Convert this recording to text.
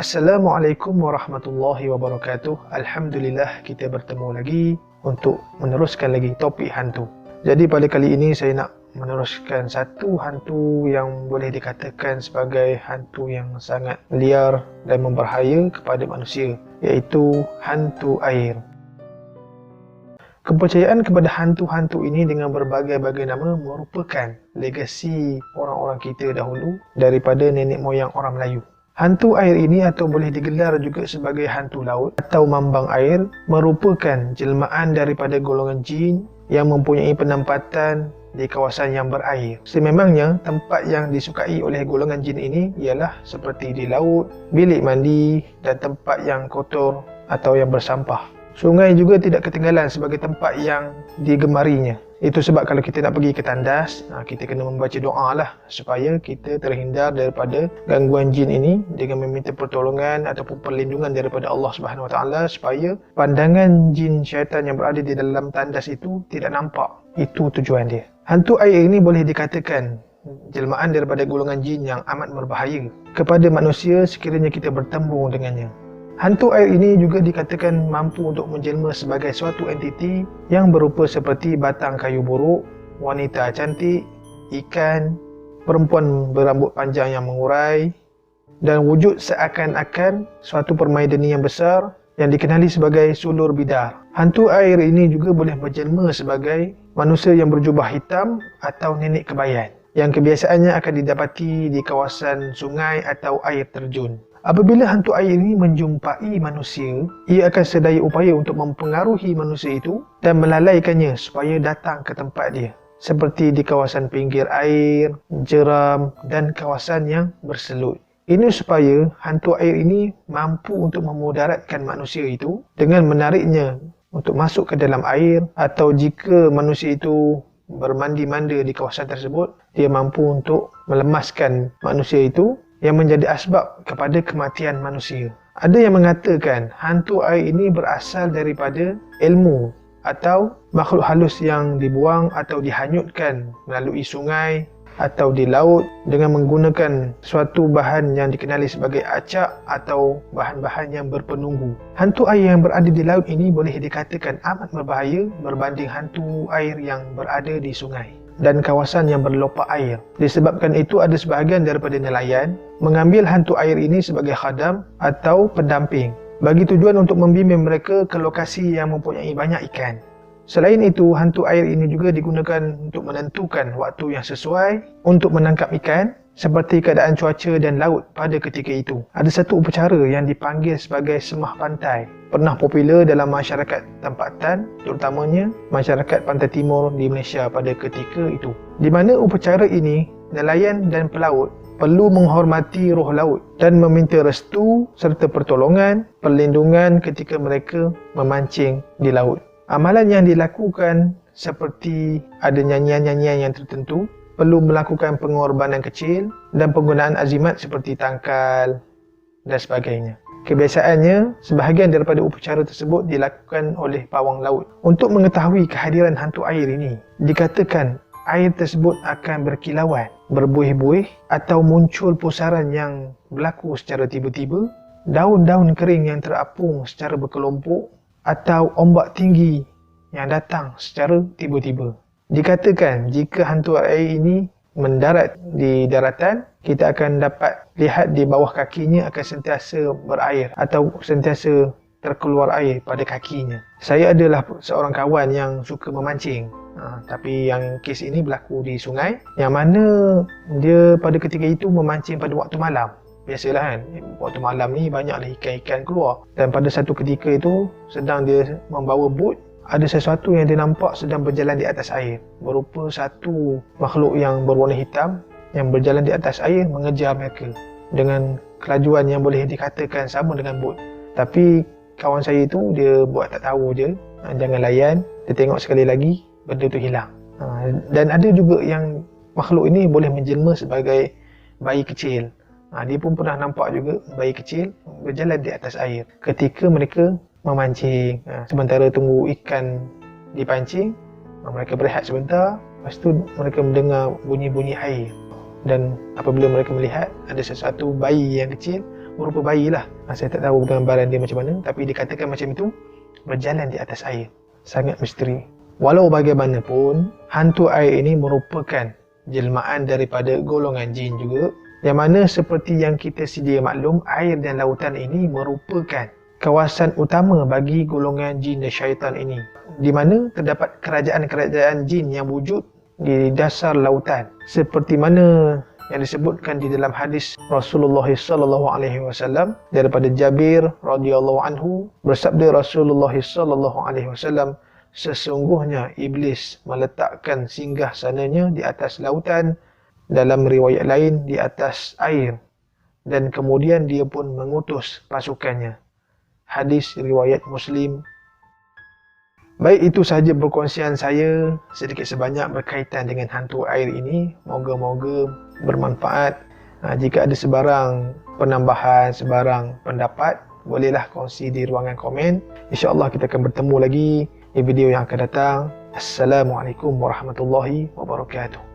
Assalamualaikum warahmatullahi wabarakatuh. Alhamdulillah kita bertemu lagi untuk meneruskan lagi topik hantu. Jadi pada kali ini saya nak meneruskan satu hantu yang boleh dikatakan sebagai hantu yang sangat liar dan memberbahaya kepada manusia, iaitu hantu air. Kepercayaan kepada hantu-hantu ini dengan berbagai-bagai nama merupakan legasi orang-orang kita dahulu daripada nenek moyang orang Melayu. Hantu air ini atau boleh digelar juga sebagai hantu laut atau mambang air merupakan jelmaan daripada golongan jin yang mempunyai penempatan di kawasan yang berair. Sememangnya tempat yang disukai oleh golongan jin ini ialah seperti di laut, bilik mandi dan tempat yang kotor atau yang bersampah. Sungai juga tidak ketinggalan sebagai tempat yang digemarinya. Itu sebab kalau kita nak pergi ke tandas, kita kena membaca doa lah supaya kita terhindar daripada gangguan jin ini dengan meminta pertolongan ataupun perlindungan daripada Allah Subhanahu Wa Taala supaya pandangan jin syaitan yang berada di dalam tandas itu tidak nampak. Itu tujuan dia. Hantu air ini boleh dikatakan jelmaan daripada golongan jin yang amat berbahaya kepada manusia sekiranya kita bertembung dengannya. Hantu air ini juga dikatakan mampu untuk menjelma sebagai suatu entiti yang berupa seperti batang kayu buruk, wanita cantik, ikan, perempuan berambut panjang yang mengurai, dan wujud seakan-akan suatu permaidani yang besar yang dikenali sebagai sulur bidar. Hantu air ini juga boleh berjelma sebagai manusia yang berjubah hitam atau nenek kebayan, yang kebiasaannya akan didapati di kawasan sungai atau air terjun. Apabila hantu air ini menjumpai manusia, ia akan sedaya upaya untuk mempengaruhi manusia itu dan melalaikannya supaya datang ke tempat dia, seperti di kawasan pinggir air, jeram dan kawasan yang berselut. Ini supaya hantu air ini mampu untuk memudaratkan manusia itu dengan menariknya untuk masuk ke dalam air, atau jika manusia itu bermandi-manda di kawasan tersebut, dia mampu untuk melemaskan manusia itu yang menjadi asbab kepada kematian manusia. Ada yang mengatakan hantu air ini berasal daripada ilmu atau makhluk halus yang dibuang atau dihanyutkan melalui sungai atau di laut dengan menggunakan suatu bahan yang dikenali sebagai acak atau bahan-bahan yang berpenunggu. Hantu air yang berada di laut ini boleh dikatakan amat berbahaya berbanding hantu air yang berada di sungai dan kawasan yang berlopak air. Disebabkan itu ada sebahagian daripada nelayan mengambil hantu air ini sebagai khadam atau pendamping bagi tujuan untuk membimbing mereka ke lokasi yang mempunyai banyak ikan. Selain itu, hantu air ini juga digunakan untuk menentukan waktu yang sesuai untuk menangkap ikan seperti keadaan cuaca dan laut pada ketika itu. Ada satu upacara yang dipanggil sebagai semah pantai, pernah popular dalam masyarakat tempatan, terutamanya masyarakat pantai timur di Malaysia pada ketika itu, di mana upacara ini nelayan dan pelaut perlu menghormati roh laut dan meminta restu serta pertolongan, perlindungan ketika mereka memancing di laut. Amalan yang dilakukan seperti ada nyanyian-nyanyian yang tertentu, perlu melakukan pengorbanan kecil dan penggunaan azimat seperti tangkal dan sebagainya. Kebiasaannya, sebahagian daripada upacara tersebut dilakukan oleh pawang laut. Untuk mengetahui kehadiran hantu air ini, dikatakan air tersebut akan berkilauan, berbuih-buih atau muncul pusaran yang berlaku secara tiba-tiba, daun-daun kering yang terapung secara berkelompok, atau ombak tinggi yang datang secara tiba-tiba. Dikatakan jika hantu air ini mendarat di daratan, kita akan dapat lihat di bawah kakinya akan sentiasa berair atau sentiasa terkeluar air pada kakinya. Saya adalah seorang kawan yang suka memancing. Tapi yang kes ini berlaku di sungai, yang mana dia pada ketika itu memancing pada waktu malam. Biasalah kan, waktu malam ni banyaklah ikan-ikan keluar. Dan pada satu ketika itu, sedang dia membawa bot, ada sesuatu yang dia nampak sedang berjalan di atas air. Berupa satu makhluk yang berwarna hitam yang berjalan di atas air mengejar mereka dengan kelajuan yang boleh dikatakan sama dengan bot. Tapi kawan saya itu dia buat tak tahu je, jangan layan, dia tengok sekali lagi, benda tu hilang. Dan ada juga yang makhluk ini boleh menjelma sebagai bayi kecil. Dia pun pernah nampak juga bayi kecil berjalan di atas air ketika mereka memancing. Sementara tunggu ikan dipancing, mereka berehat sebentar, lepas tu mereka mendengar bunyi-bunyi air. Dan apabila mereka melihat ada sesuatu bayi yang kecil berupa bayi lah. Saya tak tahu gambaran dia macam mana, tapi dikatakan macam itu, berjalan di atas air. Sangat misteri. Walau bagaimanapun, hantu air ini merupakan jelmaan daripada golongan jin juga, yang mana seperti yang kita sedia maklum, air dan lautan ini merupakan kawasan utama bagi golongan jin dan syaitan ini, di mana terdapat kerajaan-kerajaan jin yang wujud di dasar lautan, seperti mana yang disebutkan di dalam hadis Rasulullah sallallahu alaihi wasallam daripada Jabir radhiyallahu anhu, bersabda Rasulullah sallallahu alaihi wasallam, sesungguhnya iblis meletakkan singgah sananya di atas lautan, dalam riwayat lain di atas air, dan kemudian dia pun mengutus pasukannya. Hadis riwayat Muslim. Baik, itu sahaja perkongsian saya sedikit sebanyak berkaitan dengan hantu air ini. Moga-moga bermanfaat. Jika ada sebarang penambahan, sebarang pendapat, bolehlah kongsi di ruangan komen. InsyaAllah kita akan bertemu lagi di video yang akan datang. Assalamualaikum warahmatullahi wabarakatuh.